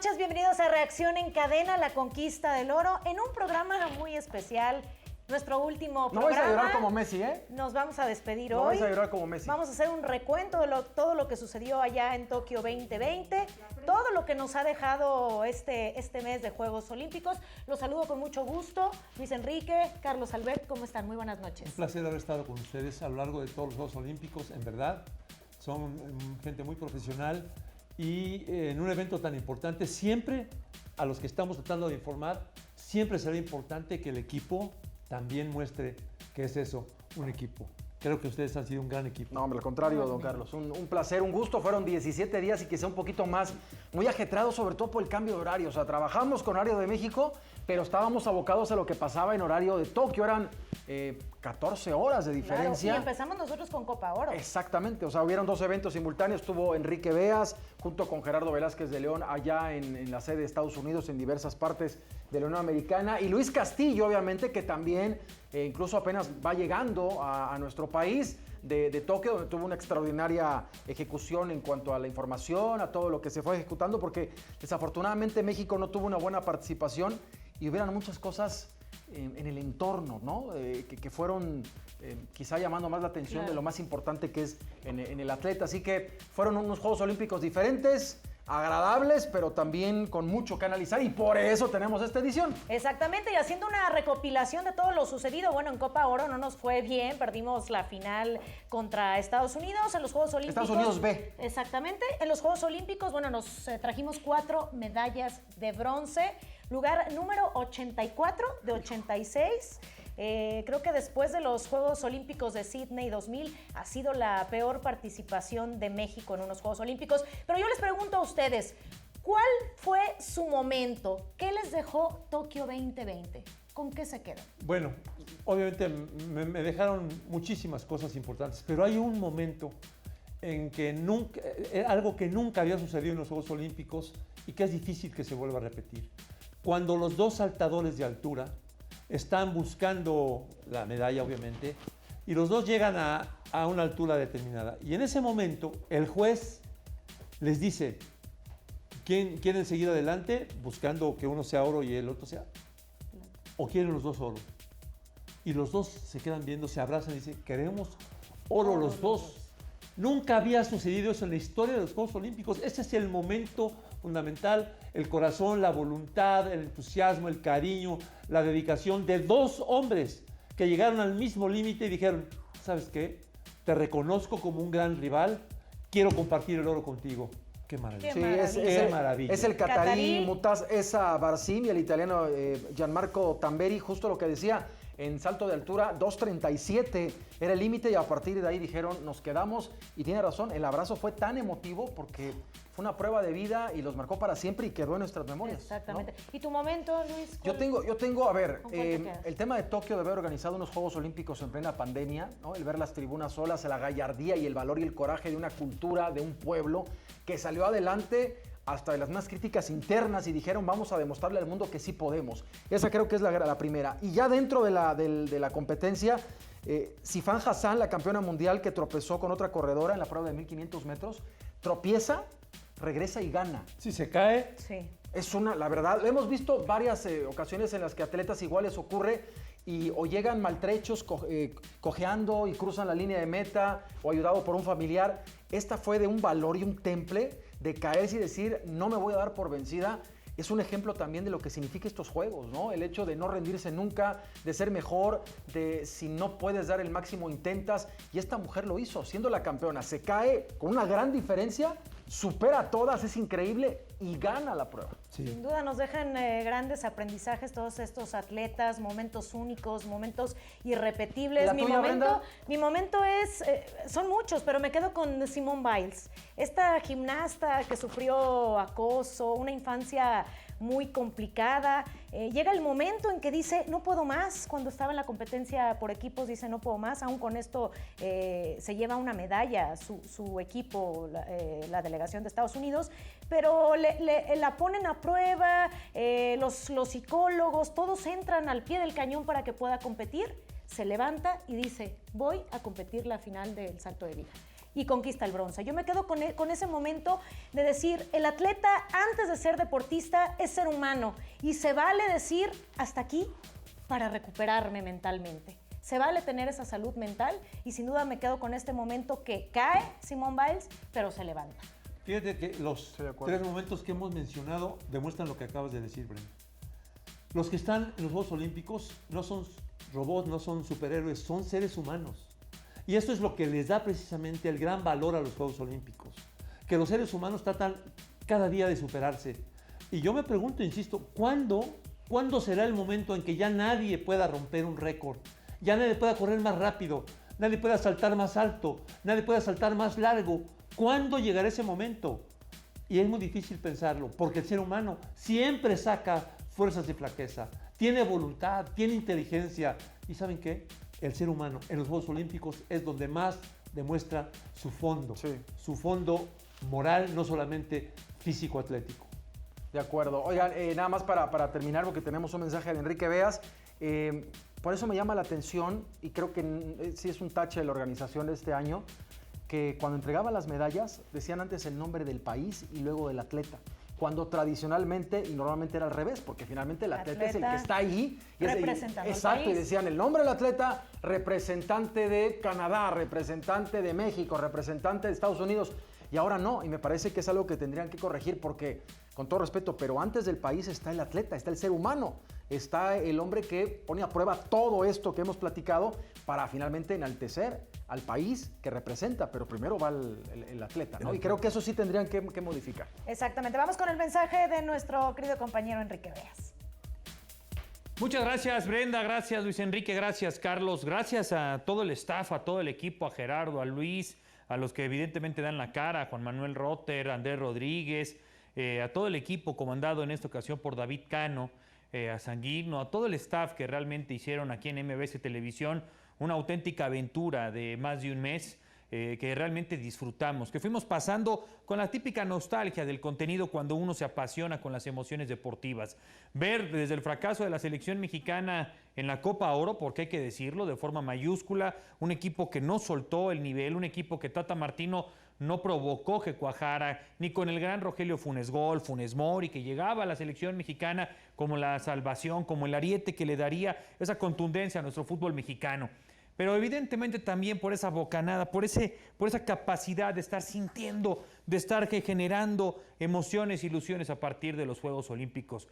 noches, bienvenidos a Reacción en Cadena, la conquista del oro, en un programa muy especial, nuestro último programa. No vais a llorar como Messi, ¿eh? Nos vamos a despedir hoy. No vais a llorar como Messi. Vamos a hacer un recuento de todo lo que sucedió allá en Tokio 2020, todo lo que nos ha dejado este mes de Juegos Olímpicos. Los saludo con mucho gusto. Luis Enrique, Carlos Albert, ¿cómo están? Muy buenas noches. Un placer haber estado con ustedes a lo largo de todos los Juegos Olímpicos, en verdad. Son gente muy profesional y en un evento tan importante, siempre a los que estamos tratando de informar, siempre será importante que el equipo también muestre que es eso, un equipo. Creo que ustedes han sido un gran equipo. No, hombre, al contrario, don Carlos. Un placer, un gusto. Fueron 17 días y quizá un poquito más, muy ajetreados, sobre todo por el cambio de horario. O sea, trabajamos con horario de México, pero estábamos abocados a lo que pasaba en horario de Tokio. Eran 14 horas de diferencia. Claro, y empezamos nosotros con Copa Oro. Exactamente, o sea, hubieron dos eventos simultáneos. Estuvo Enrique Beas junto con Gerardo Velázquez de León allá en la sede de Estados Unidos, en diversas partes de la Unión Americana. Y Luis Castillo, obviamente, que también incluso apenas va llegando a nuestro país de Tokio, donde tuvo una extraordinaria ejecución en cuanto a la información, a todo lo que se fue ejecutando, porque desafortunadamente México no tuvo una buena participación y hubieran muchas cosas en el entorno, ¿no? Que fueron quizá llamando más la atención, claro, de lo más importante que es en el atleta. Así que fueron unos Juegos Olímpicos diferentes, agradables, pero también con mucho que analizar, y por eso tenemos esta edición. Exactamente, y haciendo una recopilación de todo lo sucedido. Bueno, en Copa Oro no nos fue bien, perdimos la final contra Estados Unidos en los Juegos Olímpicos. Estados Unidos B. Exactamente, en los Juegos Olímpicos, bueno, nos trajimos 4 medallas de bronce, lugar número 84 de 86. Creo que después de los Juegos Olímpicos de Sydney 2000 ha sido la peor participación de México en unos Juegos Olímpicos. Pero yo les pregunto a ustedes, ¿cuál fue su momento? ¿Qué les dejó Tokio 2020? ¿Con qué se quedan? Bueno, obviamente me dejaron muchísimas cosas importantes, pero hay un momento en que algo que nunca había sucedido en los Juegos Olímpicos y que es difícil que se vuelva a repetir. Cuando los dos saltadores de altura están buscando la medalla, obviamente, y los dos llegan a una altura determinada. Y en ese momento, el juez les dice, ¿quieren seguir adelante buscando que uno sea oro y el otro sea? ¿O quieren los dos oro? Y los dos se quedan viendo, se abrazan y dicen, queremos oro los dos. Nunca había sucedido eso en la historia de los Juegos Olímpicos. Ese es el momento fundamental, el corazón, la voluntad, el entusiasmo, el cariño, la dedicación de dos hombres que llegaron al mismo límite y dijeron, ¿sabes qué? Te reconozco como un gran rival, quiero compartir el oro contigo. Qué maravilla. Sí, Qué maravilla. Es el catarí Mutaz Essa Barsim y el italiano Gianmarco Tamberi, justo lo que decía. En salto de altura, 2.37 era el límite y a partir de ahí dijeron, nos quedamos. Y tiene razón, el abrazo fue tan emotivo porque fue una prueba de vida y los marcó para siempre y quedó en nuestras memorias. Exactamente. ¿No? ¿Y tu momento, Luis? Yo tengo, a ver, el tema de Tokio de haber organizado unos Juegos Olímpicos en plena pandemia, ¿no? El ver las tribunas solas, la gallardía y el valor y el coraje de una cultura, de un pueblo que salió adelante hasta de las más críticas internas y dijeron vamos a demostrarle al mundo que sí podemos. Esa creo que es la primera. Y ya dentro de la competencia, Sifan Hassan, la campeona mundial que tropezó con otra corredora en la prueba de 1500 metros, tropieza, regresa y gana. Si se cae. Sí. La verdad, lo hemos visto varias ocasiones en las que atletas iguales ocurre y o llegan maltrechos, cojeando y cruzan la línea de meta o ayudado por un familiar. Esta fue de un valor y un temple de caerse y decir, no me voy a dar por vencida. Es un ejemplo también de lo que significa estos juegos, ¿no? El hecho de no rendirse nunca, de ser mejor, de si no puedes dar el máximo, intentas. Y esta mujer lo hizo, siendo la campeona. Se cae con una gran diferencia, supera a todas, es increíble y gana la prueba. Sí. Sin duda nos dejan grandes aprendizajes todos estos atletas, momentos únicos, momentos irrepetibles. ¿La tuya, Brenda? Mi momento es, son muchos, pero me quedo con Simone Biles. Esta gimnasta que sufrió acoso, una infancia muy complicada. Llega el momento en que dice, no puedo más. Cuando estaba en la competencia por equipos, dice, no puedo más. Aún con esto se lleva una medalla su equipo, la delegación de Estados Unidos, pero la ponen a prueba, los psicólogos, todos entran al pie del cañón para que pueda competir. Se levanta y dice, voy a competir la final del salto de vida. y conquista el bronce. Yo me quedo con ese momento de decir, el atleta antes de ser deportista es ser humano y se vale decir hasta aquí para recuperarme mentalmente. Se vale tener esa salud mental y sin duda me quedo con este momento que cae Simone Biles, pero se levanta. Fíjate que los 3 momentos que hemos mencionado demuestran lo que acabas de decir, Brenda. Los que están en los Juegos Olímpicos no son robots, no son superhéroes, son seres humanos. Y esto es lo que les da precisamente el gran valor a los Juegos Olímpicos. Que los seres humanos tratan cada día de superarse. Y yo me pregunto, insisto, ¿cuándo será el momento en que ya nadie pueda romper un récord? Ya nadie pueda correr más rápido, nadie pueda saltar más alto, nadie pueda saltar más largo. ¿Cuándo llegará ese momento? Y es muy difícil pensarlo, porque el ser humano siempre saca fuerzas de flaqueza, tiene voluntad, tiene inteligencia. ¿Y saben qué? El ser humano en los Juegos Olímpicos es donde más demuestra su fondo, su fondo moral, no solamente físico-atlético. De acuerdo. Oigan, nada más para terminar, porque tenemos un mensaje de Enrique Beas. Por eso me llama la atención, y creo que sí es un tache de la organización de este año, que cuando entregaban las medallas decían antes el nombre del país y luego del atleta. Cuando tradicionalmente y normalmente era al revés, porque finalmente el atleta es el que está ahí. Representando exacto, al país. y decían el nombre del atleta, representante de Canadá, representante de México, representante de Estados Unidos. Y ahora no, y me parece que es algo que tendrían que corregir porque, con todo respeto, pero antes del país está el atleta, está el ser humano, está el hombre que pone a prueba todo esto que hemos platicado para finalmente enaltecer al país que representa, pero primero va el atleta, ¿no? Y creo que eso sí tendrían que modificar. Exactamente. Vamos con el mensaje de nuestro querido compañero Enrique Beas. Muchas gracias, Brenda, gracias, Luis Enrique, gracias, Carlos, gracias a todo el staff, a todo el equipo, a Gerardo, a Luis, a los que evidentemente dan la cara, a Juan Manuel Rotter, a Andrés Rodríguez, a todo el equipo comandado en esta ocasión por David Cano, a Sanguino, a todo el staff que realmente hicieron aquí en MBS Televisión una auténtica aventura de más de un mes que realmente disfrutamos, que fuimos pasando con la típica nostalgia del contenido cuando uno se apasiona con las emociones deportivas. Ver desde el fracaso de la selección mexicana en la Copa Oro, porque hay que decirlo de forma mayúscula, un equipo que no soltó el nivel, un equipo que Tata Martino no provocó que cuajara, ni con el gran Rogelio Funes Mori, que llegaba a la selección mexicana como la salvación, como el ariete que le daría esa contundencia a nuestro fútbol mexicano. Pero evidentemente también por esa bocanada, por esa capacidad de estar sintiendo, de estar generando emociones, ilusiones a partir de los Juegos Olímpicos.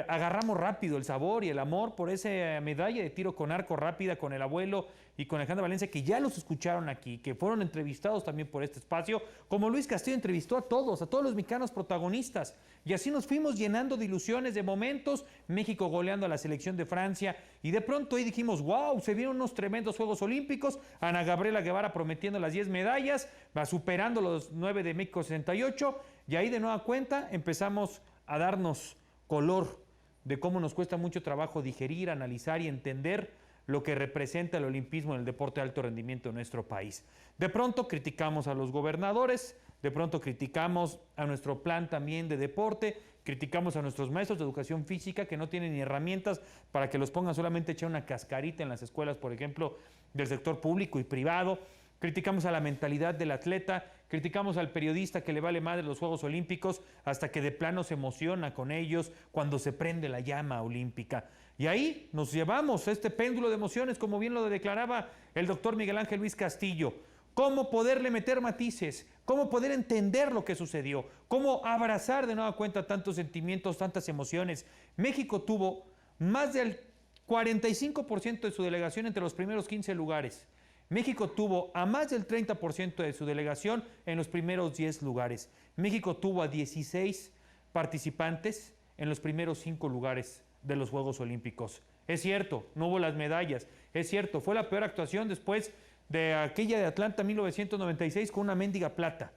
Agarramos rápido el sabor y el amor por esa medalla de tiro con arco rápida con el abuelo y con Alejandra Valencia, que ya los escucharon aquí, que fueron entrevistados también por este espacio, como Luis Castillo entrevistó a todos los mexicanos protagonistas. Y así nos fuimos llenando de ilusiones, de momentos, México goleando a la selección de Francia, y de pronto ahí dijimos, wow, se vieron unos tremendos Juegos Olímpicos, Ana Gabriela Guevara prometiendo las 10 medallas, va superando los 9 de México 68, y ahí de nueva cuenta empezamos a darnos color de cómo nos cuesta mucho trabajo digerir, analizar y entender lo que representa el olimpismo en el deporte de alto rendimiento en nuestro país. De pronto criticamos a los gobernadores, de pronto criticamos a nuestro plan también de deporte, criticamos a nuestros maestros de educación física que no tienen ni herramientas para que los pongan solamente a echar una cascarita en las escuelas, por ejemplo, del sector público y privado. Criticamos a la mentalidad del atleta, criticamos al periodista que le vale madre los Juegos Olímpicos hasta que de plano se emociona con ellos cuando se prende la llama olímpica. Y ahí nos llevamos este péndulo de emociones, como bien lo declaraba el doctor Miguel Ángel Luis Castillo. Cómo poderle meter matices, cómo poder entender lo que sucedió, cómo abrazar de nueva cuenta tantos sentimientos, tantas emociones. México tuvo más del 45% de su delegación entre los primeros 15 lugares. México tuvo a más del 30% de su delegación en los primeros 10 lugares. México tuvo a 16 participantes en los primeros 5 lugares de los Juegos Olímpicos. Es cierto, no hubo las medallas. Es cierto, fue la peor actuación después de aquella de Atlanta 1996 con una mendiga plata.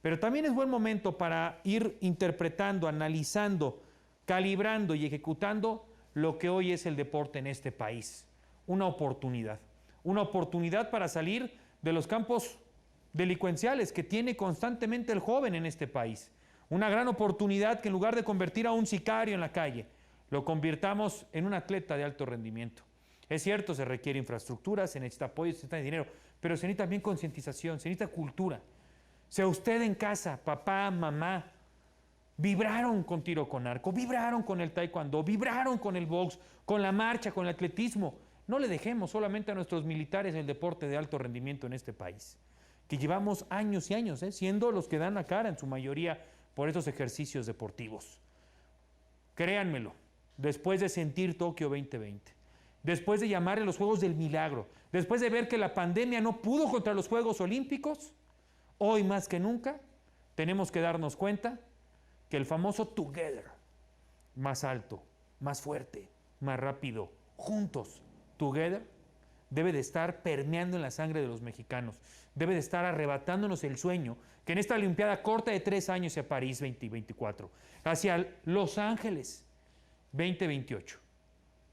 Pero también es buen momento para ir interpretando, analizando, calibrando y ejecutando lo que hoy es el deporte en este país. Una oportunidad para salir de los campos delincuenciales que tiene constantemente el joven en este país. Una gran oportunidad que en lugar de convertir a un sicario en la calle, lo convirtamos en un atleta de alto rendimiento. Es cierto, se requiere infraestructura, se necesita apoyo, se necesita dinero, pero se necesita también concientización, se necesita cultura. Si usted en casa, papá, mamá, vibraron con tiro con arco, vibraron con el taekwondo, vibraron con el box, con la marcha, con el atletismo, no le dejemos solamente a nuestros militares el deporte de alto rendimiento en este país, que llevamos años y años, siendo los que dan la cara en su mayoría por estos ejercicios deportivos. Créanmelo, después de sentir Tokio 2020, después de llamarle los Juegos del Milagro, después de ver que la pandemia no pudo contra los Juegos Olímpicos, hoy más que nunca tenemos que darnos cuenta que el famoso together, más alto, más fuerte, más rápido, juntos, together, debe de estar permeando en la sangre de los mexicanos, debe de estar arrebatándonos el sueño que en esta Olimpiada corta de 3 años hacia París 2024, hacia Los Ángeles 2028,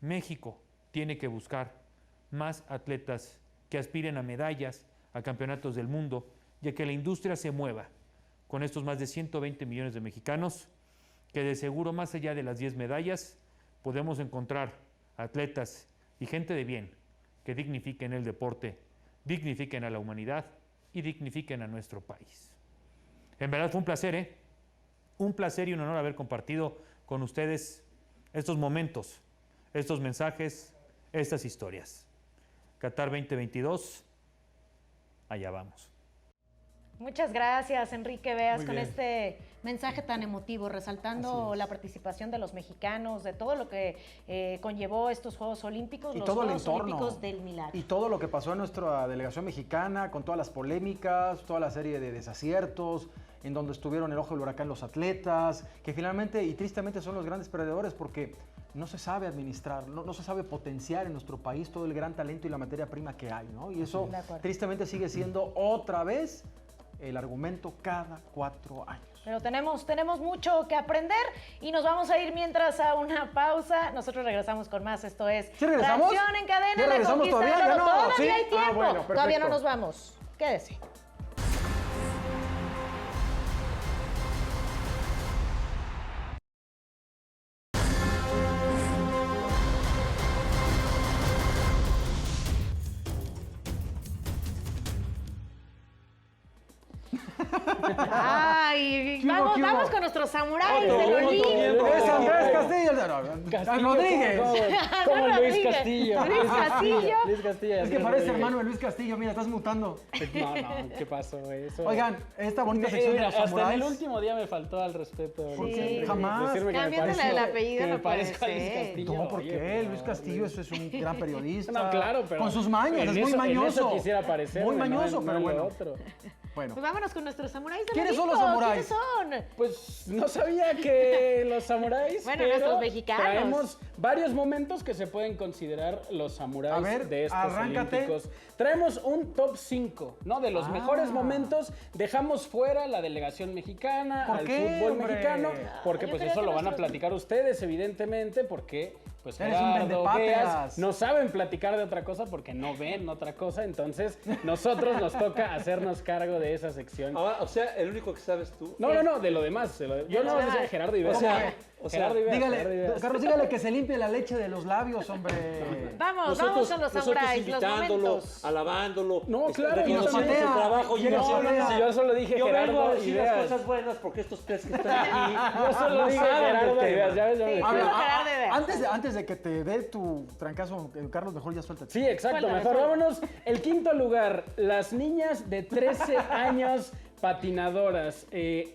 México tiene que buscar más atletas que aspiren a medallas, a campeonatos del mundo, y a que la industria se mueva con estos más de 120 millones de mexicanos, que de seguro más allá de las 10 medallas podemos encontrar atletas y gente de bien que dignifiquen el deporte, dignifiquen a la humanidad y dignifiquen a nuestro país. En verdad fue un placer, un placer y un honor haber compartido con ustedes estos momentos, estos mensajes, estas historias. Qatar 2022, allá vamos. Muchas gracias, Enrique Beas, Muy con bien. este mensaje tan emotivo, resaltando la participación de los mexicanos, de todo lo que conllevó estos Juegos Olímpicos, Y los todo el Juegos entorno. Olímpicos del Milagro. Y todo lo que pasó en nuestra delegación mexicana, con todas las polémicas, toda la serie de desaciertos, en donde estuvieron el ojo del huracán los atletas, que finalmente y tristemente son los grandes perdedores porque no se sabe administrar, no se sabe potenciar en nuestro país todo el gran talento y la materia prima que hay, ¿no? Y eso De acuerdo. tristemente sigue siendo otra vez el argumento cada 4 años. Pero tenemos mucho que aprender y nos vamos a ir mientras a una pausa. Nosotros regresamos con más. Esto es ¿Sí regresamos? Reacción en Cadena. ¿Ya La regresamos Conquista todavía? del ¿Ya Oro. no? Todavía ¿Sí? hay Ah, tiempo. bueno, Todavía no perfecto. nos vamos. Quédese. Ay, ¿Qué hubo, vamos, qué hubo? vamos con nuestros samuráis Otro, del otro Olimpo. miembro. Es Andrés Castillo, Castillo, Rodríguez. como Luis Rodríguez. Castillo. Luis Castillo. Luis Castillo. Es que parece hermano de Luis Castillo, mira, estás mutando. No, ¿qué pasó? Eso. Oigan, esta bonita sección de Mira, los hasta en samuráis. el último día me faltó al respeto. ¿Por Luis qué? Enrique. Jamás. Decirme que me Cámbiatela parezco- el apellido, que me no puede parezco a Luis ser. Castillo. No, ¿por Oye, qué? por Luis favor. Castillo eso es un gran periodista. No, claro, pero. Con sus mañas, en es muy eso- mañoso. En eso quisiera parecer. Muy mañoso, pero no en lo bueno. otro. Bueno, Pues vámonos con nuestros samuráis del ¿Quiénes son Olimpo. los samuráis? ¿Quiénes son? Pues no sabía que los samuráis. Bueno, pero nuestros mexicanos. Traemos varios momentos que se pueden considerar los samuráis A ver, de estos arráncate. olímpicos. Traemos un top 5, ¿no? De los mejores momentos. Dejamos fuera la delegación mexicana, ¿Por al qué, fútbol hombre? mexicano, porque Yo pues quería eso que lo van a nuestros- platicar ustedes, evidentemente, porque pues Eres un Gerardo, vendepatrias. Beas, no saben platicar de otra cosa porque no ven otra cosa, entonces nosotros nos toca hacernos cargo de esa sección. Ahora, o sea, el único que sabes tú. No, de lo demás. Yo no demás. decía Gerardo y Beas. O sea, Gerardo y Beas, Gerardo y dígale, Beas. Carlos, dígale que se limpie la leche de los labios, hombre. Vamos con los samuráis, los invitándolo, momentos. alabándolo. No, claro, y nos reconociendo patea, su trabajo. y Llega nos a ser- patea. Si yo solo dije Yo vengo a Gerardo y decir las Beas. cosas buenas porque estos tres que están aquí. Yo solo no dije saben del Gerardo y tema. Beas, ya ves, ya me Sí. dejé. A ver, Vamos a hablar de Beas. antes de que te dé tu trancazo, Carlos, mejor ya suéltate. Sí, exacto, Suéltame, mejor suéltame. vámonos. El quinto lugar, las niñas de 13 años patinadoras.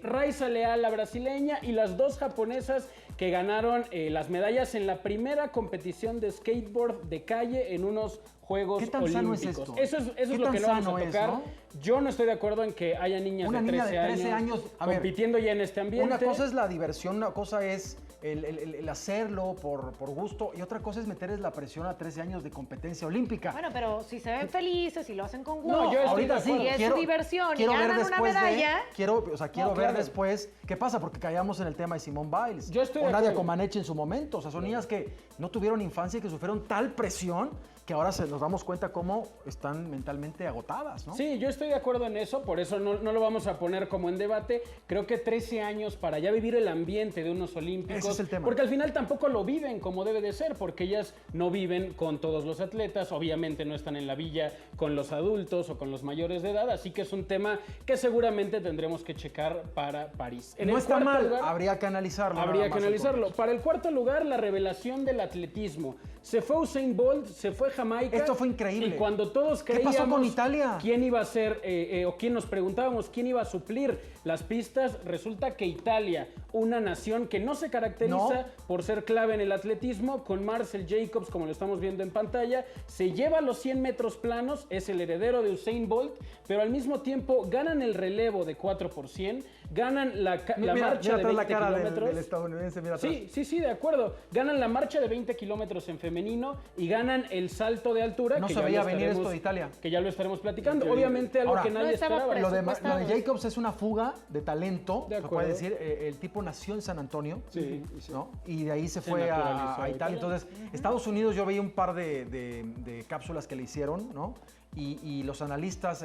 Raiza Leal, la brasileña, y las dos japonesas que ganaron las medallas en la primera competición de skateboard de calle en unos Juegos ¿Qué tan sano es Olímpicos. esto? Eso es ¿Qué lo tan que no vamos sano a es, tocar. no? Yo no estoy de acuerdo en que haya niñas Una de niña 13, de 13 años, a ver, compitiendo ya en este ambiente. Una cosa es la diversión, una cosa es el hacerlo por gusto y otra cosa es meterles la presión a 13 años de competencia olímpica. Bueno, pero si se ven felices y lo hacen con gusto. No, yo estoy ahorita de sí, acuerdo. Y es su diversión, y quiero ver ganan una después medalla. quiero ver claro. después qué pasa, porque caíamos en el tema de Simone Biles. Yo estoy o de Nadia acuerdo. Comaneci en su momento. O sea, son niñas que no tuvieron infancia y que sufrieron tal presión que ahora nos damos cuenta cómo están mentalmente agotadas, ¿no? Sí, yo estoy de acuerdo en eso, por eso no lo vamos a poner como en debate. Creo que 13 años para ya vivir el ambiente de unos olímpicos, Ese es el tema. porque al final tampoco lo viven como debe de ser, porque ellas no viven con todos los atletas, obviamente no están en la villa con los adultos o con los mayores de edad, así que es un tema que seguramente tendremos que checar para París. En No el está cuarto mal, lugar, habría que analizarlo. habría nada que más, analizarlo. entonces. Para el cuarto lugar, la revelación del atletismo. Se fue Usain Bolt, se fue Jamaica. Esto fue increíble. Y cuando todos ¿Qué creíamos pasó con Italia? quién iba a ser, o quién nos preguntábamos quién iba a suplir las pistas, resulta que Italia, una nación que no se caracteriza No. por ser clave en el atletismo, con Marcel Jacobs, como lo estamos viendo en pantalla, se lleva los 100 metros planos, es el heredero de Usain Bolt, pero al mismo tiempo ganan el relevo de 4 por 100, ganan la Mira, marcha de atrás 20 la cara kilómetros. del estadounidense, mira atrás. Sí, de acuerdo. Ganan la marcha de 20 kilómetros en femenino y ganan el salto de altura. No que se ya veía lo venir estaremos- esto de Italia. Que ya lo estaremos platicando. Obviamente algo Ahora, que nadie no estaba esperaba. Lo de presupuestado. Jacobs es una fuga de talento, De se acuerdo. puede decir. El tipo nació en San Antonio, Sí, sí. ¿no? Y de ahí se Se fue naturalizó a Italia. italiano. Entonces, Estados Unidos, yo veía un par de cápsulas que le hicieron, ¿no? Y los analistas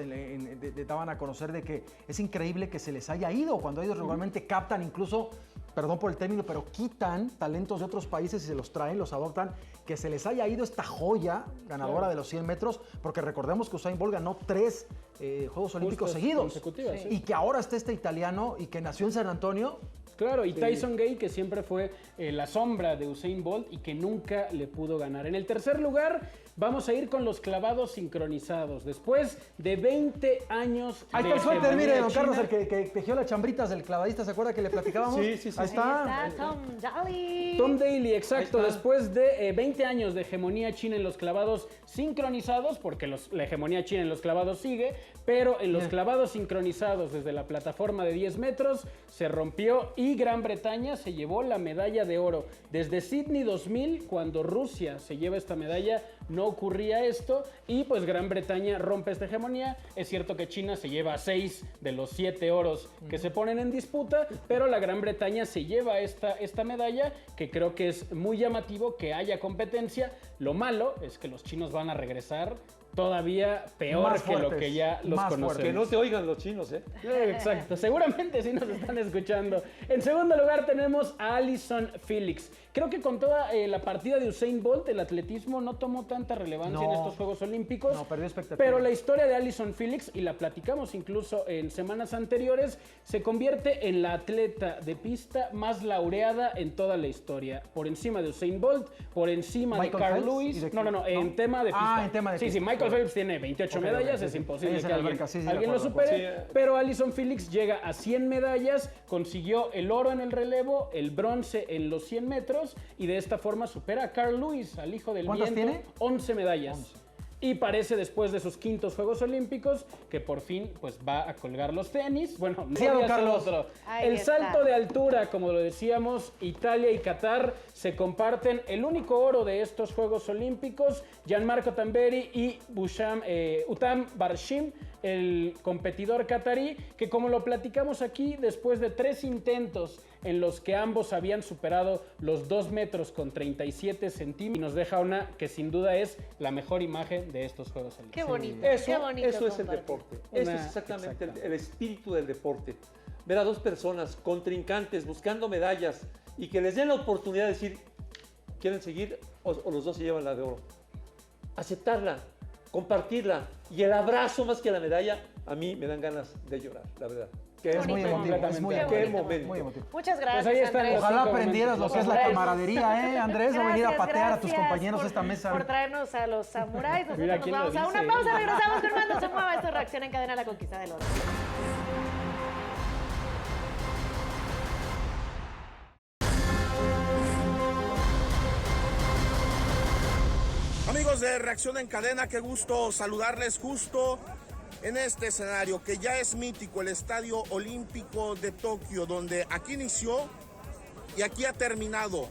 daban a conocer de que es increíble que se les haya ido, cuando ellos regularmente captan incluso, perdón por el término, pero quitan talentos de otros países y se los traen, los adoptan, que se les haya ido esta joya ganadora Claro. de los 100 metros, porque recordemos que Usain Bolt ganó 3 Juegos Olímpicos Justas seguidos. consecutivas, sí. Y que ahora está este italiano y que nació en San Antonio. Claro, y Tyson Gay, que siempre fue la sombra de Usain Bolt y que nunca le pudo ganar. En el tercer lugar, vamos a ir con los clavados sincronizados. Después de 20 años Ahí de está el suéter, hegemonía mire, don Carlos, china, el que tejió las chambritas del clavadista, ¿se acuerda que le platicábamos? Sí, sí, sí. Ahí Sí. está. Está Tom Daly. Tom Daly, exacto, Ahí está. después de 20 años de hegemonía china en los clavados sincronizados, porque la hegemonía china en los clavados sigue, pero en los clavados sincronizados desde la plataforma de 10 metros se rompió y Gran Bretaña se llevó la medalla de oro. Desde Sydney 2000, cuando Rusia se lleva esta medalla, no ocurría esto y pues Gran Bretaña rompe esta hegemonía. Es cierto que China se lleva 6 de los 7 oros que se ponen en disputa, pero la Gran Bretaña se lleva esta medalla, que creo que es muy llamativo que haya competencia. Lo malo es que los chinos van a regresar todavía peor Más que lo fuertes, que ya los más conocemos. Que no te oigan los chinos, ¿eh? Exacto, seguramente sí nos están escuchando. En segundo lugar tenemos a Allyson Felix. Creo que con toda la partida de Usain Bolt, el atletismo no tomó tanta relevancia en No. estos Juegos Olímpicos. No, perdió expectativa. Pero la historia de Allyson Felix, y la platicamos incluso en semanas anteriores, se convierte en la atleta de pista más laureada en toda la historia. Por encima de Usain Bolt, por encima Michael de Carl Phelps, Lewis. ¿y de No, quién? en tema de pista. En tema de Sí, pista. Michael Phelps tiene 28 Ok, medallas, ok, es sí. imposible Ella es que en la alguien, alberca, sí, de alguien lo acuerdo, de supere. acuerdo. Sí. Pero Allyson Felix llega a 100 medallas, consiguió el oro en el relevo, el bronce en los 100 metros y de esta forma supera a Carl Lewis, al hijo del ¿Cuántas viento. tiene? 11 medallas. Y parece después de sus quintos Juegos Olímpicos que por fin pues va a colgar los tenis. Bueno, no Sí, don podía ser Carlos. otro. Ahí El está. salto de altura, como lo decíamos, Italia y Qatar se comparten el único oro de estos Juegos Olímpicos. Gianmarco Tamberi y Utam Barshim, el competidor catarí, que como lo platicamos aquí, después de 3 intentos en los que ambos habían superado los 2 metros con 37 centímetros, y nos deja una que sin duda es la mejor imagen de estos Juegos Olímpicos. Qué bonito, Eso, qué bonito eso es el compartir. deporte. Eso Una- es exactamente exacto. el espíritu del deporte. Ver a dos personas contrincantes buscando medallas y que les den la oportunidad de decir, ¿quieren seguir o los dos se llevan la de oro? Aceptarla, compartirla y el abrazo más que la medalla, a mí me dan ganas de llorar, la verdad. Que es muy emotivo, es muy completamente- emotivo. Qué bonito. momento. Muy emotivo. Muchas gracias, Pues ahí están Andrés. los Ojalá cinco aprendieras lo momentos. que es la Samuráis. camaradería, Andrés, no venir a patear a tus Gracias compañeros por- esta mesa. Por traernos a los samuráis. Nosotros Mira nos quién lo vamos a una dice. pausa. Regresamos con más. No se mueva. Esto es Reacción en Cadena, la conquista del oro. Amigos de Reacción en Cadena, qué gusto saludarles justo en este escenario que ya es mítico, el Estadio Olímpico de Tokio, donde aquí inició y aquí ha terminado.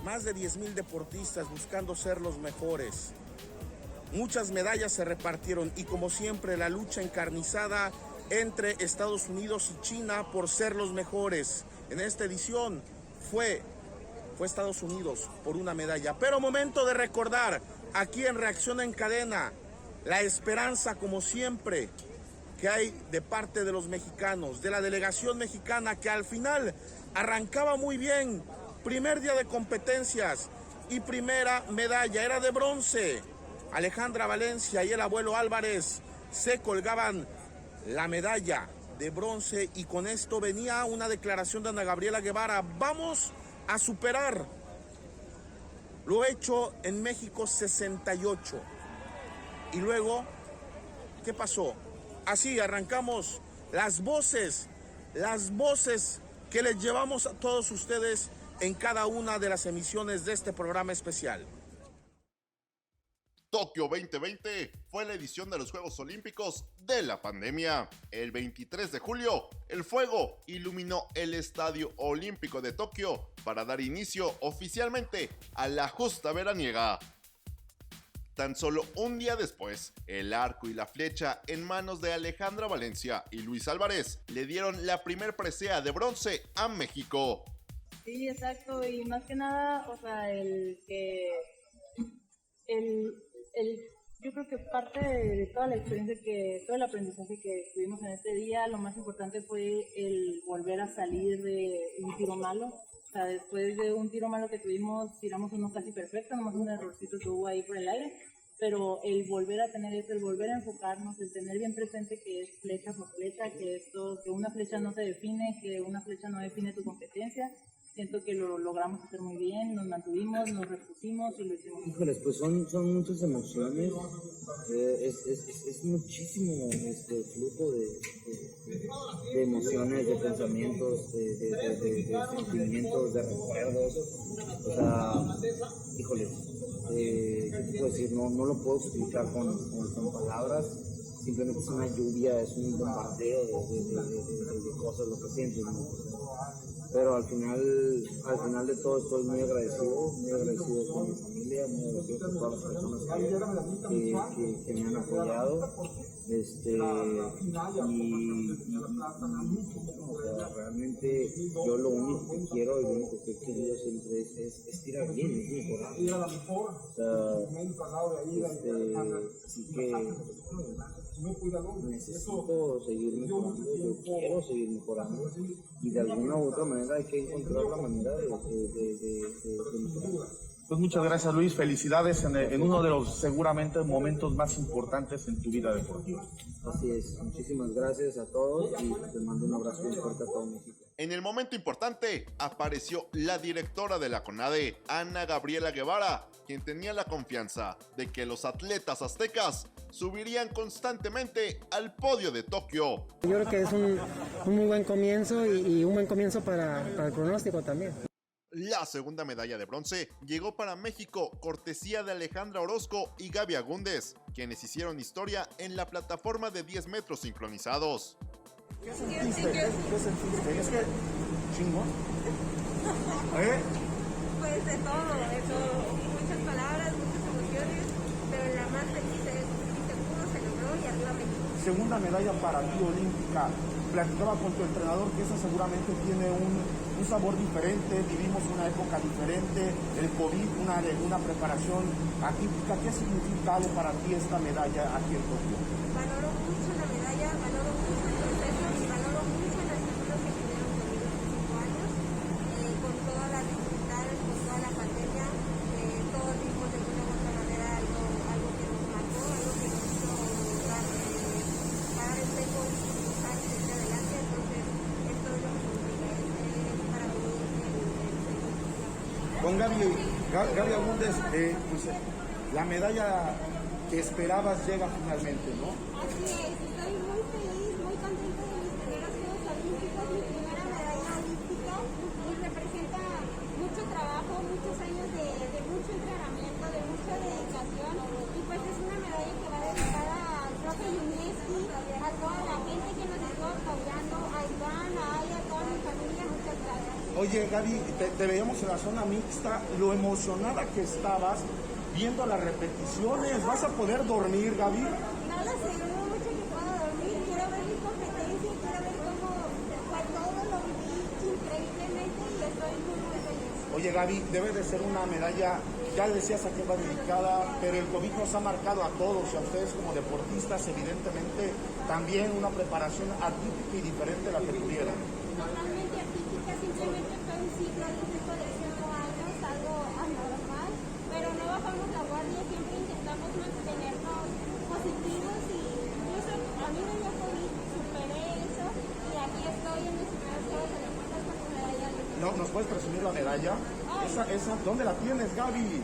Más de 10,000 deportistas buscando ser los mejores. Muchas medallas se repartieron y como siempre la lucha encarnizada entre Estados Unidos y China por ser los mejores. En esta edición fue Estados Unidos por una medalla. Pero momento de recordar aquí en Reacción en Cadena la esperanza como siempre que hay de parte de los mexicanos, de la delegación mexicana que al final arrancaba muy bien Primer día de competencias y primera medalla era de bronce. Alejandra Valencia y el abuelo Álvarez se colgaban la medalla de bronce y con esto venía una declaración de Ana Gabriela Guevara: vamos a superar lo hecho en México 68. Y luego, ¿qué pasó? Así arrancamos las voces que les llevamos a todos ustedes en cada una de las emisiones de este programa especial. Tokio 2020 fue la edición de los Juegos Olímpicos de la pandemia. El 23 de julio, el fuego iluminó el Estadio Olímpico de Tokio para dar inicio oficialmente a la justa veraniega. Tan solo un día después, el arco y la flecha en manos de Alejandra Valencia y Luis Álvarez le dieron la primer presea de bronce a México. Sí, exacto, y más que nada, o sea, yo creo que parte de toda la experiencia, todo el aprendizaje que tuvimos en este día, lo más importante fue el volver a salir de un tiro malo. O sea, después de un tiro malo que tuvimos, tiramos uno casi perfecto, nomás un errorcito que hubo ahí por el aire, pero el volver a tener eso, el volver a enfocarnos, el tener bien presente que es flecha por flecha, que una flecha no te define, que una flecha no define tu competencia. Siento que lo logramos hacer muy bien, nos mantuvimos, nos repusimos y lo hicimos. Híjoles, pues son muchas emociones, es muchísimo flujo de emociones, de pensamientos, de sentimientos, de recuerdos. O sea, híjoles, ¿qué te puedo decir? No lo puedo explicar con palabras. Simplemente es una lluvia, es un bombardeo de cosas, lo que sientes, ¿no? Pero al final de todo estoy muy agradecido con mi familia, muy agradecido con todas las personas que me han apoyado, o sea, realmente yo lo único que quiero y lo único que he querido siempre es tirar bien, es mejorar. O sea, así que necesito seguir mejorando, yo quiero seguir mejorando y de alguna u otra manera hay que encontrar la manera de mejorar. Pues muchas gracias, Luis, felicidades en uno de los seguramente momentos más importantes en tu vida deportiva. Así es, muchísimas gracias a todos y te mando un abrazo muy fuerte a todo México. En el momento importante apareció la directora de la CONADE, Ana Gabriela Guevara, quien tenía la confianza de que los atletas aztecas subirían constantemente al podio de Tokio. Yo creo que es un muy buen comienzo y un buen comienzo para el pronóstico también. La segunda medalla de bronce llegó para México cortesía de Alejandra Orozco y Gaby Agúndez, quienes hicieron historia en la plataforma de 10 metros sincronizados. ¿Qué sentiste? ¿Es que chingón? Pues de todo, muchas palabras, muchas emociones, pero la más feliz es que se pudo, se logró y arriba México. Segunda medalla para ti olímpica. Platicaba con tu entrenador que eso seguramente tiene un sabor diferente, vivimos una época diferente, el COVID, una preparación atípica. ¿Qué significa para ti esta medalla aquí en Tokio? Valoro mucho la medalla, valoro mucho el proceso y valoro mucho el estímulo que tuvieron conmigo estos 5 años, con todas las dificultades, con toda la pandemia, todos vimos de una u otra manera algo que nos marcó, algo que nos hizo dar el tempo y impulsar y seguir adelante. Entonces, esto es lo que significa, es para mí Con Gaby Agúndez, pues la medalla que esperabas llega finalmente, ¿no? Así es, estoy muy feliz, muy contenta de mis primeros Juegos Olímpicos, mi primera medalla olímpica, y representa mucho trabajo, muchos años de mucho entrenamiento, de mucha dedicación, y pues es una medalla que va dedicada al profe Yuneski, a toda la gente que nos estuvo apoyando, a Iván, a Aya, a toda mi familia, muchas gracias. Oye, Gaby, te veíamos en la zona mixta, lo emocionada que estabas viendo las repeticiones. ¿Vas a poder dormir, Gaby? No lo sé, no mucho que puedo dormir. Quiero ver mi competencia, quiero ver cómo fue todo, lo viví increíblemente y estoy muy feliz. Oye, Gaby, debe de ser una medalla, ya decías a qué va dedicada, pero el COVID nos ha marcado a todos y a ustedes como deportistas, evidentemente, también una preparación atípica y diferente a la que tuvieron. Totalmente atípica, simplemente fue un ciclo de lesión ¿Nos puedes presumir la medalla? Esa, ¿dónde la tienes, Gaby?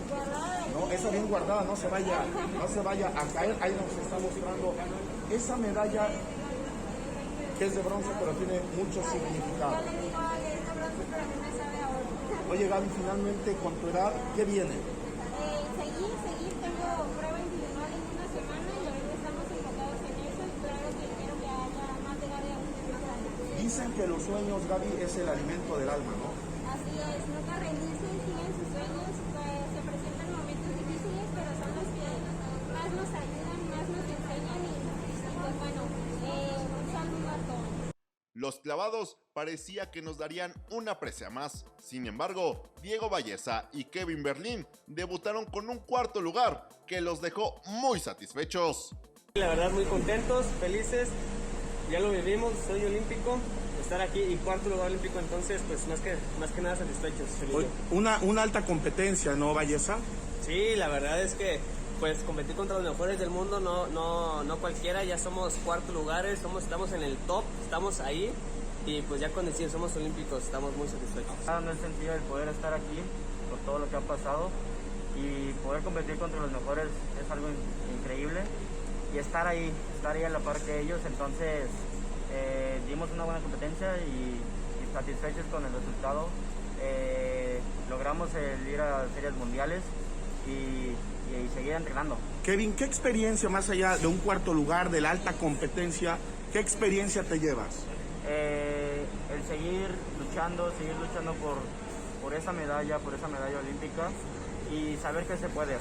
No, esa bien guardada, no se vaya a caer. Ahí nos está mostrando esa medalla que es de bronce, pero tiene mucho significado. Oye, Gaby, finalmente con tu edad, ¿qué viene? Seguir, tengo prueba individual en una semana y ahorita estamos enfocados en eso y claro que quiero que haya más de Gaby aún más grande. Dicen que los sueños, Gaby, es el alimento del alma, ¿no? Así es, nunca rendirse, sigan sus sueños, se presentan momentos difíciles, pero son los que más nos ayudan, más nos enseñan y pues bueno, un saludo a todos. Los clavados parecía que nos darían una presea más. Sin embargo, Diego Valleza y Kevin Berlín debutaron con un cuarto lugar que los dejó muy satisfechos. La verdad muy contentos, felices, ya lo vivimos, soy olímpico, estar aquí y cuarto lugar olímpico, entonces pues más que nada satisfechos. Felices. Una alta competencia, ¿no, Valleza? Sí, la verdad es que pues competir contra los mejores del mundo no cualquiera, ya somos cuarto lugares, estamos en el top, estamos ahí y pues ya con decir somos olímpicos estamos muy satisfechos. No es sencillo el poder estar aquí por todo lo que ha pasado y poder competir contra los mejores es algo increíble y estar ahí a la par que ellos, entonces dimos una buena competencia y satisfechos con el resultado. Logramos el ir a series mundiales y seguir entrenando. Kevin, ¿qué experiencia más allá de un cuarto lugar, de la alta competencia, qué experiencia te llevas? El seguir luchando por esa medalla olímpica y saber que se puede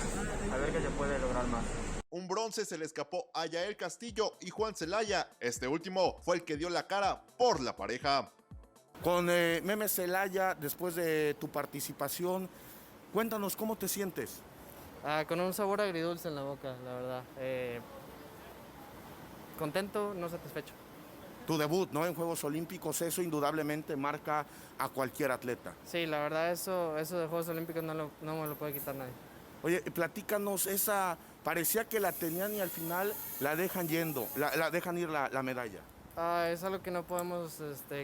lograr más. Un bronce se le escapó a Yael Castillo y Juan Celaya. Este último fue el que dio la cara por la pareja. Con Meme Celaya, después de tu participación, cuéntanos cómo te sientes. Con un sabor agridulce en la boca, la verdad. Contento, no satisfecho. Tu debut, ¿no? En Juegos Olímpicos, eso indudablemente marca a cualquier atleta. Sí, la verdad, eso de Juegos Olímpicos no me lo puede quitar nadie. Oye, platícanos, parecía que la tenían y al final la dejan yendo, la dejan ir la medalla. Es algo que no podemos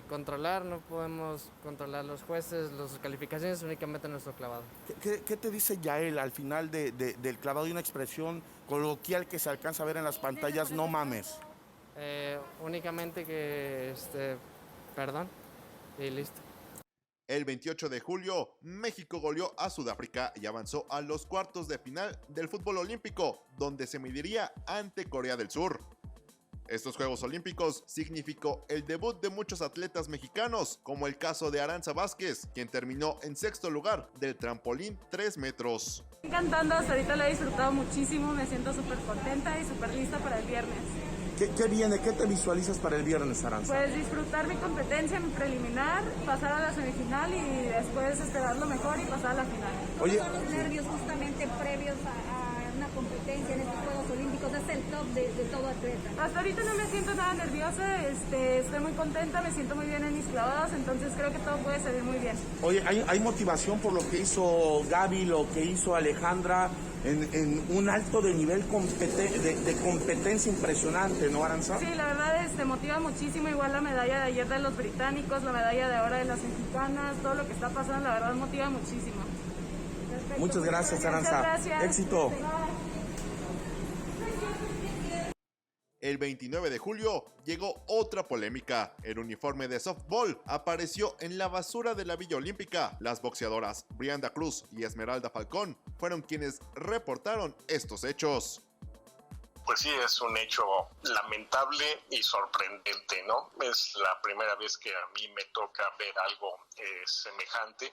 controlar, no podemos controlar los jueces, las calificaciones, únicamente nuestro clavado. ¿Qué te dice Yael al final del clavado? Y una expresión coloquial que se alcanza a ver en las pantallas, no mames. Únicamente que, perdón, y listo. El 28 de julio, México goleó a Sudáfrica y avanzó a los cuartos de final del fútbol olímpico, donde se mediría ante Corea del Sur. Estos Juegos Olímpicos significó el debut de muchos atletas mexicanos, como el caso de Aranza Vázquez, quien terminó en sexto lugar del trampolín 3 metros. Encantando, hasta ahorita lo he disfrutado muchísimo, me siento súper contenta y súper lista para el viernes. ¿Qué viene? ¿Qué te visualizas para el viernes, Aranza? Pues disfrutar mi competencia, mi preliminar, pasar a la semifinal y después esperar lo mejor y pasar a la final. Oye, ¿Cuáles son los nervios justamente previos a una competencia en estos Juegos Olímpicos? Es el top de todo atleta. Hasta ahorita no me siento nada nerviosa, estoy muy contenta, me siento muy bien en mis clavados, entonces creo que todo puede salir muy bien. Oye, hay motivación por lo que hizo Gaby, lo que hizo Alejandra, en un alto de nivel de competencia impresionante, ¿no, Aranza? Sí, la verdad motiva muchísimo, igual la medalla de ayer de los británicos, la medalla de ahora de las mexicanas, todo lo que está pasando, la verdad motiva muchísimo. Perfecto. Muchas gracias, Aranza. Muchas gracias. Éxito. El 29 de julio llegó otra polémica. El uniforme de softball apareció en la basura de la Villa Olímpica. Las boxeadoras Brianda Cruz y Esmeralda Falcón fueron quienes reportaron estos hechos. Pues sí, es un hecho lamentable y sorprendente, ¿no? Es la primera vez que a mí me toca ver algo semejante.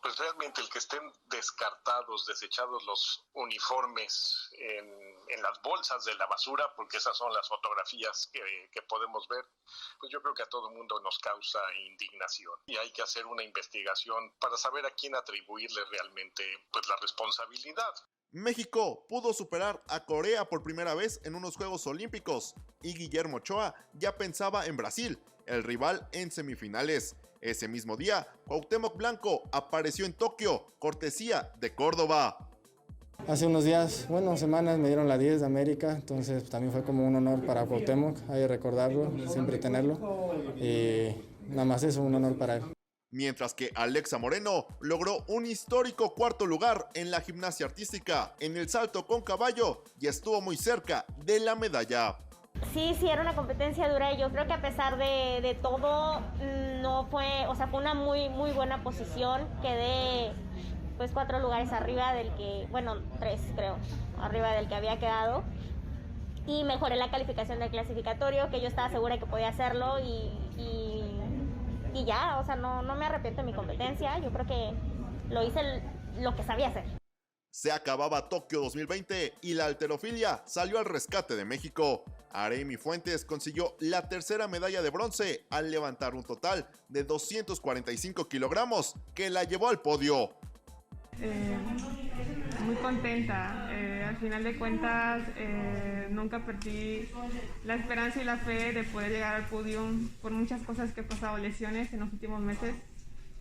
Pues realmente el que estén descartados, desechados los uniformes en las bolsas de la basura, porque esas son las fotografías que podemos ver, pues yo creo que a todo el mundo nos causa indignación. Y hay que hacer una investigación para saber a quién atribuirle realmente pues la responsabilidad. México pudo superar a Corea por primera vez en unos Juegos Olímpicos y Guillermo Ochoa ya pensaba en Brasil, el rival en semifinales. Ese mismo día, Cuauhtémoc Blanco apareció en Tokio, cortesía de Córdoba. Hace unos días, semanas me dieron la 10 de América, entonces también fue como un honor para Cuauhtémoc, hay que recordarlo, siempre tenerlo. Y nada más eso, un honor para él. Mientras que Alexa Moreno logró un histórico cuarto lugar en la gimnasia artística en el salto con caballo y estuvo muy cerca de la medalla. Sí, era una competencia dura y yo creo que a pesar de todo, no fue, o sea, fue una muy buena posición. Quedé pues 4 lugares arriba del que, bueno, 3 creo, arriba del que había quedado. Y mejoré la calificación del clasificatorio, que yo estaba segura que podía hacerlo y ya, o sea, no me arrepiento de mi competencia. Yo creo que lo hice lo que sabía hacer. Se acababa Tokio 2020 y la halterofilia salió al rescate de México. Aremi Fuentes consiguió la tercera medalla de bronce al levantar un total de 245 kilogramos que la llevó al podio. Muy contenta. Al final de cuentas, nunca perdí la esperanza y la fe de poder llegar al podio por muchas cosas que he pasado, lesiones en los últimos meses.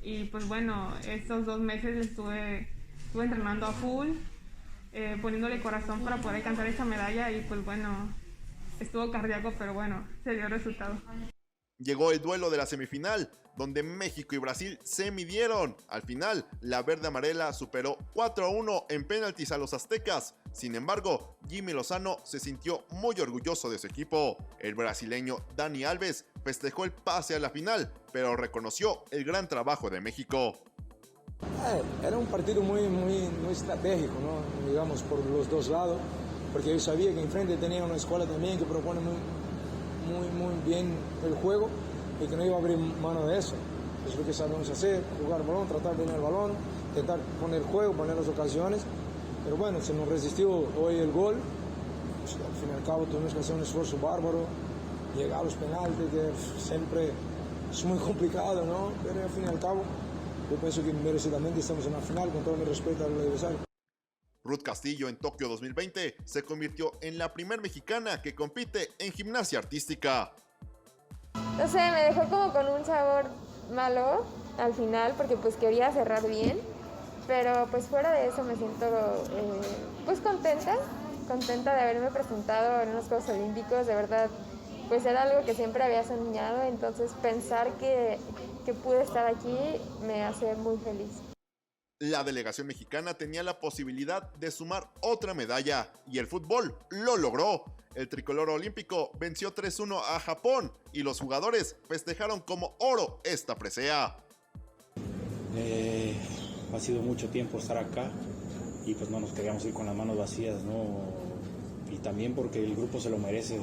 Y pues bueno, estos 2 meses estuve entrenando a full, poniéndole corazón para poder alcanzar esta medalla y pues bueno, estuvo cardíaco, pero bueno, se dio el resultado. Llegó el duelo de la semifinal, donde México y Brasil se midieron. Al final, la verde amarela superó 4-1 en penaltis a los aztecas. Sin embargo, Jimmy Lozano se sintió muy orgulloso de su equipo. El brasileño Dani Alves festejó el pase a la final, pero reconoció el gran trabajo de México. Era un partido muy estratégico, ¿no? Digamos, por los dos lados, porque yo sabía que enfrente tenía una escuela también que propone muy bien el juego y que no iba a abrir mano de eso. Es lo que sabemos hacer, jugar balón, tratar de tener el balón, intentar poner juego, poner las ocasiones, pero bueno, se nos resistió hoy el gol. Pues, al fin y al cabo tuvimos que hacer un esfuerzo bárbaro, llegar a los penaltis, que siempre es muy complicado, ¿no? Pero al fin y al cabo yo pienso que merecidamente estamos en la final, con todo mi respeto al adversario. Ruth Castillo en Tokio 2020 se convirtió en la primer mexicana que compite en gimnasia artística. No sé, me dejó como con un sabor malo al final porque pues quería cerrar bien, pero pues fuera de eso me siento pues contenta de haberme presentado en unos Juegos Olímpicos. De verdad, pues era algo que siempre había soñado, entonces pensar que pude estar aquí me hace muy feliz. La delegación mexicana tenía la posibilidad de sumar otra medalla y el fútbol lo logró. El tricolor olímpico venció 3-1 a Japón y los jugadores festejaron como oro esta presea. Ha sido mucho tiempo estar acá y pues no nos queríamos ir con las manos vacías, ¿no? Y también porque el grupo se lo merece.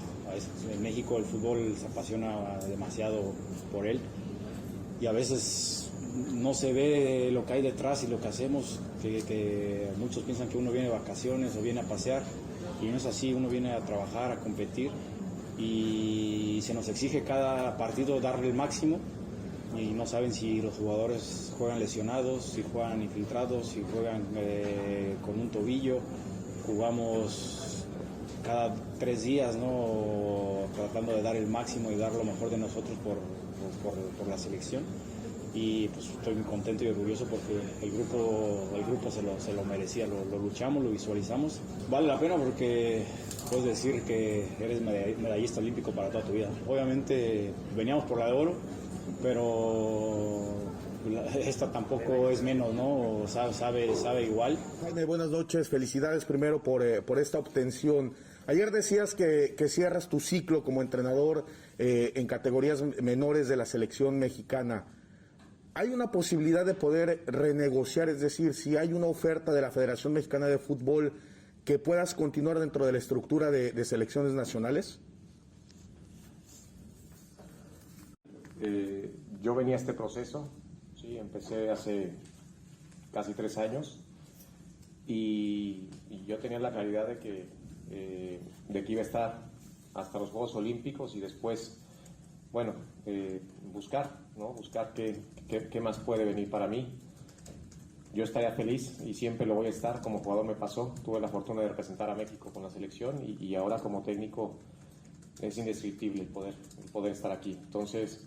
En México el fútbol se apasiona demasiado por él y a veces no se ve lo que hay detrás y lo que hacemos, que muchos piensan que uno viene de vacaciones o viene a pasear y no es así. Uno viene a trabajar, a competir y se nos exige cada partido darle el máximo y no saben si los jugadores juegan lesionados, si juegan infiltrados, si juegan con un tobillo. Jugamos cada 3 días, ¿no? Tratando de dar el máximo y dar lo mejor de nosotros por la selección. Y pues estoy muy contento y orgulloso porque el grupo se lo merecía, lo luchamos, lo visualizamos. Vale la pena porque puedes decir que eres medallista olímpico para toda tu vida. Obviamente veníamos por la de oro, pero esta tampoco es menos, ¿no? Sabe igual. Jaime, buenas noches, felicidades primero por esta obtención. Ayer decías que cierras tu ciclo como entrenador en categorías menores de la selección mexicana. ¿Hay una posibilidad de poder renegociar? Es decir, si hay una oferta de la Federación Mexicana de Fútbol, que puedas continuar dentro de la estructura de selecciones nacionales. Yo venía a este proceso, sí, empecé hace casi 3 años y yo tenía la claridad de que iba a estar hasta los Juegos Olímpicos y después, bueno, buscar qué más puede venir para mí. Yo estaría feliz y siempre lo voy a estar. Como jugador me pasó, tuve la fortuna de representar a México con la selección y ahora como técnico es indescriptible el poder estar aquí. Entonces,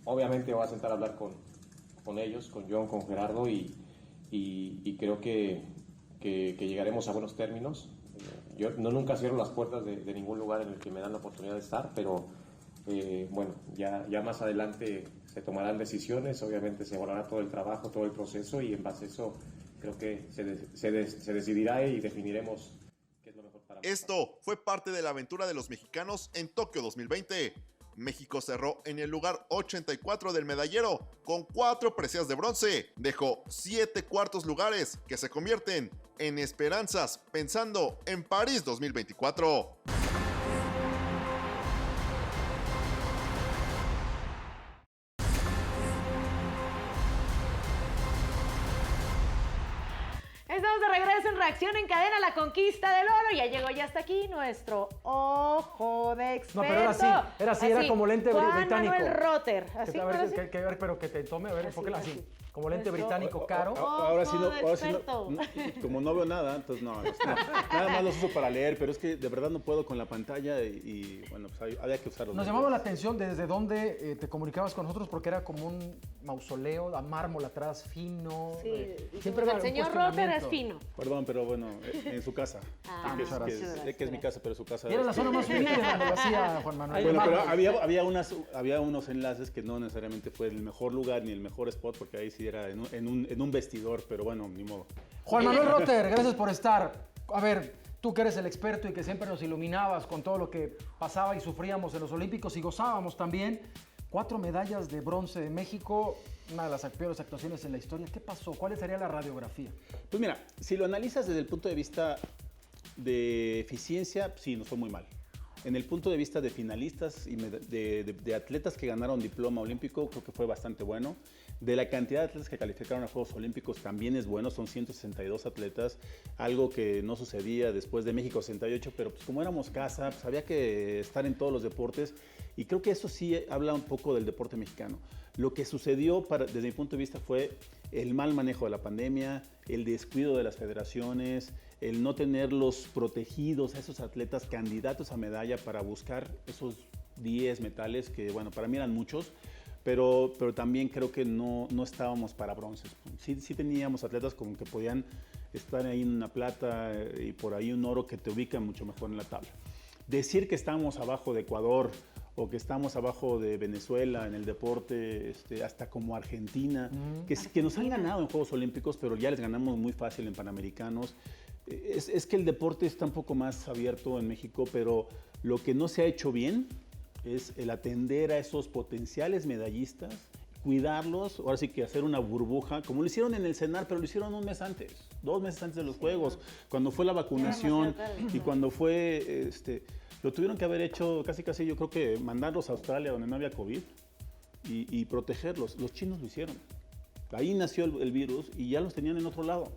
obviamente voy a sentar a hablar con ellos, con John, con Gerardo y creo que llegaremos a buenos términos. Yo nunca cierro las puertas de ningún lugar en el que me dan la oportunidad de estar, pero bueno, ya más adelante se tomarán decisiones, obviamente se evaluará todo el trabajo, todo el proceso y en base a eso creo que se decidirá y definiremos qué es lo mejor para nosotros. Esto fue parte de la aventura de los mexicanos en Tokio 2020. México cerró en el lugar 84 del medallero con 4 preseas de bronce. Dejó 7 cuartos lugares que se convierten en esperanzas pensando en París 2024. Estamos de regreso en Reacción en Cadena, la conquista del oro. Ya llegó ya hasta aquí nuestro ojo de experto. No, pero era así, era como lente británico. Juan Manuel Rotter. ¿Así? A ver, pero que te tome, a ver, enfóquela así. Como lente británico caro. Ahora sí no, como no veo nada, entonces no, nada más los uso para leer, pero es que de verdad no puedo con la pantalla y bueno, pues había que usarlos. Nos llamaba la atención desde dónde te comunicabas con nosotros, porque era como un mausoleo, a mármol atrás, fino. Sí, siempre el señor Rotter es fino. Perdón, pero bueno, en su casa. Que es mi casa, pero su casa. Y era la zona más humilde donde lo hacía Juan Manuel. Bueno, pero había unos enlaces que no necesariamente fue el mejor lugar ni el mejor spot, porque ahí sí era en un vestidor, pero bueno, ni modo. Juan Manuel Rotter, gracias por estar. A ver, tú que eres el experto y que siempre nos iluminabas con todo lo que pasaba y sufríamos en los Olímpicos y gozábamos también. 4 medallas de bronce de México, una de las peores actuaciones en la historia. ¿Qué pasó? ¿Cuál sería la radiografía? Pues mira, si lo analizas desde el punto de vista de eficiencia, sí, nos fue muy mal. En el punto de vista de finalistas y de atletas que ganaron diploma olímpico, creo que fue bastante bueno. De la cantidad de atletas que calificaron a Juegos Olímpicos también es bueno, son 162 atletas, algo que no sucedía después de México 68, pero pues como éramos casa, pues había que estar en todos los deportes y creo que eso sí habla un poco del deporte mexicano. Lo que sucedió desde mi punto de vista fue el mal manejo de la pandemia, el descuido de las federaciones, el no tenerlos protegidos a esos atletas candidatos a medalla para buscar esos 10 metales que, bueno, para mí eran muchos, pero también creo que no estábamos para bronces. Sí teníamos atletas como que podían estar ahí en una plata y por ahí un oro que te ubica mucho mejor en la tabla. Decir que estamos abajo de Ecuador o que estamos abajo de Venezuela en el deporte, hasta como Argentina, que nos han ganado en Juegos Olímpicos, pero ya les ganamos muy fácil en Panamericanos. Es que el deporte está un poco más abierto en México, pero lo que no se ha hecho bien es el atender a esos potenciales medallistas, cuidarlos, ahora sí que hacer una burbuja, como lo hicieron en el CENAR, pero lo hicieron 2 meses antes de los Juegos, cuando fue la vacunación y cuando fue, lo tuvieron que haber hecho casi yo creo que mandarlos a Australia donde no había COVID y protegerlos. Los chinos lo hicieron. Ahí nació el virus y ya los tenían en otro lado.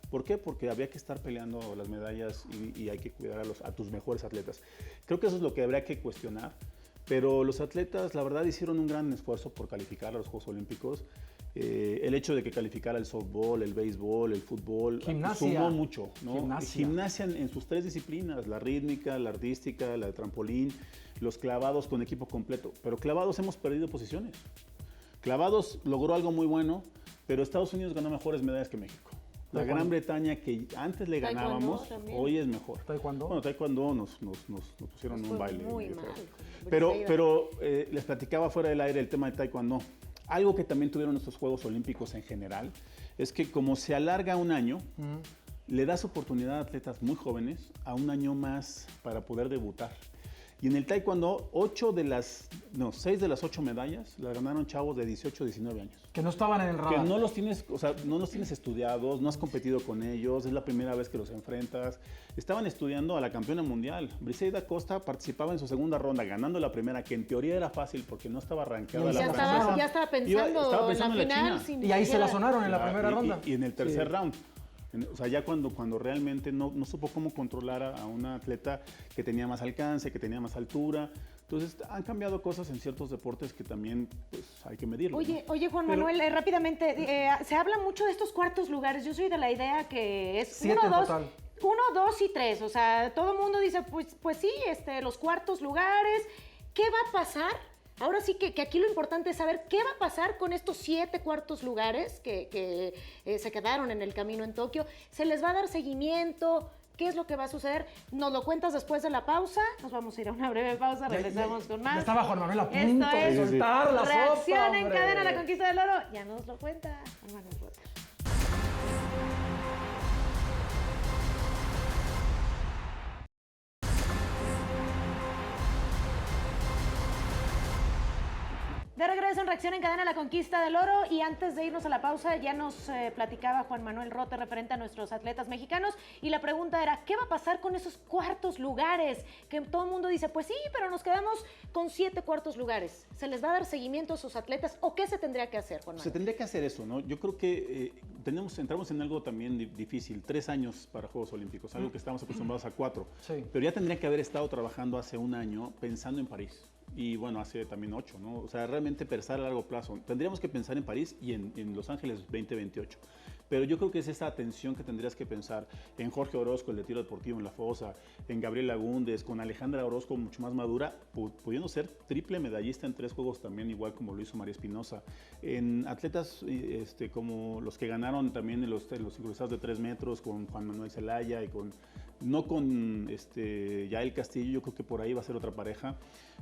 ¿Por qué? Porque había que estar peleando las medallas y hay que cuidar a tus mejores atletas. Creo que eso es lo que habría que cuestionar. Pero los atletas, la verdad, hicieron un gran esfuerzo por calificar a los Juegos Olímpicos. El hecho de que calificara el softball, el béisbol, el fútbol, sumó mucho, ¿no? Gimnasia en sus 3 disciplinas, la rítmica, la artística, la de trampolín, los clavados con equipo completo. Pero clavados hemos perdido posiciones. Clavados logró algo muy bueno, pero Estados Unidos ganó mejores medallas que México. La Gran Bretaña, que antes le ganábamos, hoy es mejor. ¿Taekwondo? Bueno, Taekwondo nos pusieron un baile. Muy mal. Pero les platicaba fuera del aire el tema de Taekwondo. Algo que también tuvieron estos Juegos Olímpicos en general es que como se alarga un año, le das oportunidad a atletas muy jóvenes a un año más para poder debutar. Y en el Taekwondo, 6 de las 8 medallas las ganaron chavos de 18 o 19 años. Que no estaban en el radar. Que no los tienes estudiados, no has competido con ellos, es la primera vez que los enfrentas. Estaban estudiando a la campeona mundial. Briseida Costa participaba en su segunda ronda, ganando la primera, que en teoría era fácil porque no estaba rankeada. Ya estaba pensando en la final. Y ahí se la sonaron en la primera ronda. Y en el tercer round. O sea, ya cuando realmente no supo cómo controlar a una atleta que tenía más alcance, que tenía más altura. Entonces, han cambiado cosas en ciertos deportes que también pues, hay que medirlo. Oye, Juan Manuel, rápidamente, se habla mucho de estos cuartos lugares. Yo soy de la idea que es 7 en total. 1, 2 y 3. O sea, todo el mundo dice, pues sí, los cuartos lugares. ¿Qué va a pasar? Ahora sí que aquí lo importante es saber qué va a pasar con estos 7 cuartos lugares que se quedaron en el camino en Tokio. ¿Se les va a dar seguimiento? ¿Qué es lo que va a suceder? Nos lo cuentas después de la pausa. Nos vamos a ir a una breve pausa. Regresamos con más. Estaba Juan Manuel a punto Esto de es soltar la sopa, Reacción en hombre. Cadena, la conquista del oro. Ya nos lo cuenta Juan Manuel Rota. De regreso en Reacción en Cadena, la conquista del oro, y antes de irnos a la pausa ya nos platicaba Juan Manuel Rote referente a nuestros atletas mexicanos, y la pregunta era, ¿qué va a pasar con esos cuartos lugares? Que todo el mundo dice, pues sí, pero nos quedamos con 7 cuartos lugares. ¿Se les va a dar seguimiento a sus atletas o qué se tendría que hacer, Juan Manuel? Se tendría que hacer eso, ¿no? Yo creo que entramos en algo también difícil, 3 años para Juegos Olímpicos, algo que estamos acostumbrados a 4, Sí. pero ya tendría que haber estado trabajando hace un año pensando en París. Y bueno, hace también 8, ¿no? O sea, realmente pensar a largo plazo. Tendríamos que pensar en París y en Los Ángeles 2028. Pero yo creo que es esa atención que tendrías que pensar en Jorge Orozco, el de tiro deportivo en la fosa, en Gabriela Agúndez, con Alejandra Orozco mucho más madura, pudiendo ser triple medallista en 3 juegos también, igual como lo hizo María Espinosa. En atletas como los que ganaron también en los sincronizados de 3 metros, con Juan Manuel Zelaya y no con Yael Castillo, yo creo que por ahí va a ser otra pareja,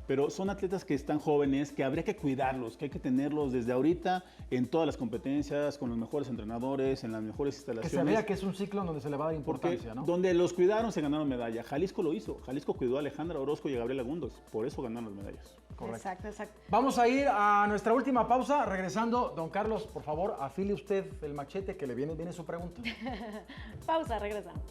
pero son atletas que están jóvenes, que habría que cuidarlos, que hay que tenerlos desde ahorita en todas las competencias, con los mejores entrenadores, en las mejores Que instalaciones. se vea que es un ciclo donde se le va a dar importancia, ¿no? Donde los cuidaron se ganaron medalla. Jalisco lo hizo, Jalisco cuidó a Alejandra Orozco y a Gabriela Agúndez, por eso ganaron las medallas. Correcto. Exacto. Vamos a ir a nuestra última pausa. Regresando, don Carlos, por favor, afile usted el machete que le viene su pregunta. Pausa, regresamos.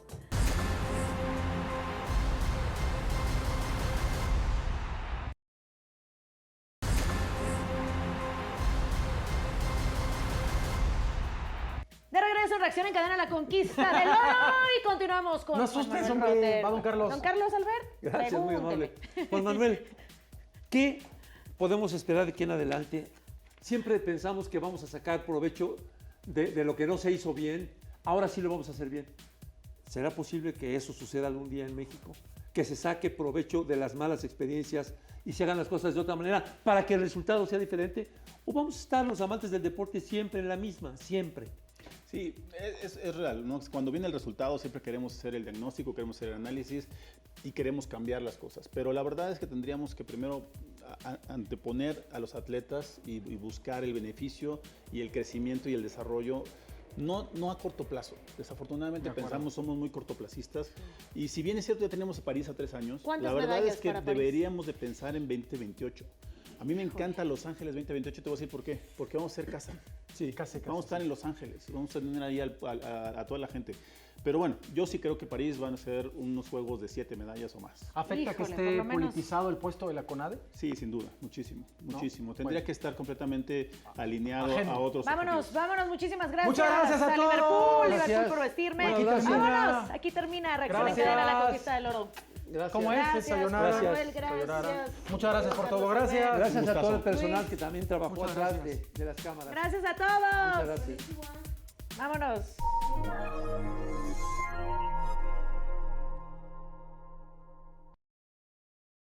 De regreso en Reacción en Cadena, la conquista del oro, y continuamos con No asustes, Juan Manuel hombre, Rote. va don Carlos. Don Carlos Albert, Gracias, muy amable. pregúnteme. Juan Manuel, ¿qué podemos esperar de aquí en adelante? Siempre pensamos que vamos a sacar provecho de lo que no se hizo bien, ahora sí lo vamos a hacer bien. ¿Será posible que eso suceda algún día en México? Que se saque provecho de las malas experiencias y se hagan las cosas de otra manera para que el resultado sea diferente? ¿O vamos a estar los amantes del deporte siempre en la misma, siempre? Sí, es real, ¿no? Cuando viene el resultado siempre queremos hacer el diagnóstico, queremos hacer el análisis y queremos cambiar las cosas. Pero la verdad es que tendríamos que primero anteponer a los atletas y buscar el beneficio y el crecimiento y el desarrollo. No a corto plazo. Desafortunadamente somos muy cortoplacistas. Y si bien es cierto, ya tenemos a París a 3 años, la verdad es que deberíamos de pensar en 2028. A mí me encanta Los Ángeles 2028, te voy a decir por qué. Porque vamos a hacer casa. Sí, vamos a estar en Los Ángeles, vamos a tener ahí a toda la gente. Pero bueno, yo sí creo que París van a ser unos juegos de 7 medallas o más. ¿Afecta que esté politizado el puesto de la CONADE? Sí, sin duda, muchísimo. ¿No? Tendría que estar completamente alineado a otros Vámonos, muchísimas gracias. Muchas gracias a todos. Liverpool por vestirme. Vámonos, aquí termina Reacción en Cadena, la conquista del oro. Gracias. ¿Cómo es? Gracias, Sayonara. Manuel, gracias. Muchas gracias por todo, gracias. Gracias a todo el Gustazo. personal que también trabajó Muchas atrás gracias. de las cámaras. Gracias a todos. Muchas gracias. Vámonos.